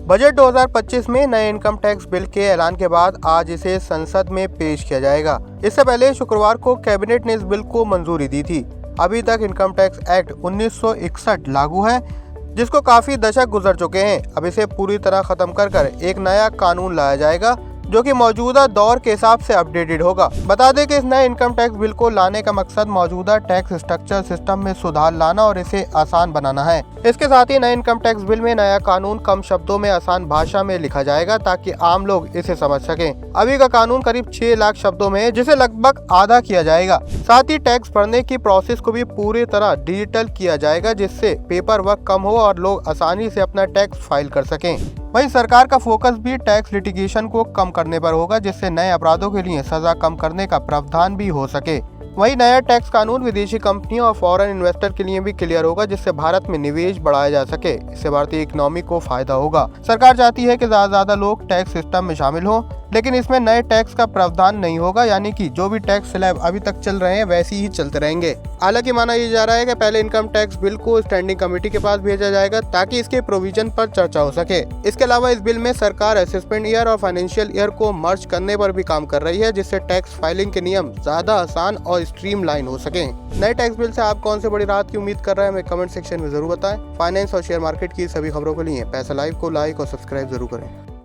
Budget 2025 में नए income tax bill के ऐलान के बाद आज इसे संसद में पेश किया जाएगा। इससे पहले शुक्रवार को कैबिनेट ने इस बिल को मंजूरी दी थी। अभी तक इनकम टैक्स एक्ट 1961 लागू है, जिसको काफी दशक गुजर चुके हैं। अब इसे पूरी तरह खत्म कर एक नया कानून लाया जाएगा, जो कि मौजूदा दौर के हिसाब से अपडेटेड होगा। बता दें कि इस नए इनकम टैक्स बिल को लाने का मकसद मौजूदा टैक्स स्ट्रक्चर सिस्टम में सुधार लाना और इसे आसान बनाना है। इसके साथ ही नए इनकम टैक्स बिल में नया कानून कम शब्दों में आसान भाषा में लिखा जाएगा, ताकि आम लोग इसे समझ सकें। अभी का कानून करीब 6 लाख शब्दों में है, जिसे लगभग आधा किया जाएगा। साथ ही टैक्स भरने की प्रोसेस को भी पूरी तरह डिजिटल किया जाएगा, जिससे पेपर वर्क कम हो और लोग आसानी से अपना टैक्स फाइल कर सकें। वहीं सरकार का फोकस भी टैक्स लिटिगेशन को कम करने पर होगा, जिससे नए अपराधों के लिए सजा कम करने का प्रावधान भी हो सके। वहीं नया टैक्स कानून विदेशी कंपनियों और फॉरेन इन्वेस्टर के लिए भी क्लियर होगा, जिससे भारत में निवेश बढ़ाया जा सके। इससे भारतीय इकोनॉमी को फायदा होगा। सरकार चाहती है कि ज्यादा लोग टैक्स सिस्टम में शामिल हों, लेकिन इसमें नए टैक्स का प्रावधान नहीं होगा, यानी कि जो भी टैक्स स्लैब अभी तक चल रहे हैं वैसे ही चलते रहेंगे। हालांकि माना यह जा रहा है कि पहले इनकम टैक्स बिल को स्टैंडिंग कमेटी के पास भेजा जाएगा, ताकि इसके प्रोविजन पर चर्चा हो सके। इसके अलावा इस बिल में सरकार असेसमेंट ईयर और फाइनेंशियल ईयर को मर्ज करने पर भी काम कर रही है, जिससे टैक्स फाइलिंग के नियम ज्यादा आसान और स्ट्रीमलाइन हो सके। नए टैक्स बिल से आप कौन से बड़ी राहत की उम्मीद कर रहे हैं, हमें कमेंट सेक्शन में जरूर बताएं। फाइनेंस और शेयर मार्केट की सभी खबरों के लिए पैसा लाइव को लाइक और सब्सक्राइब जरूर करें।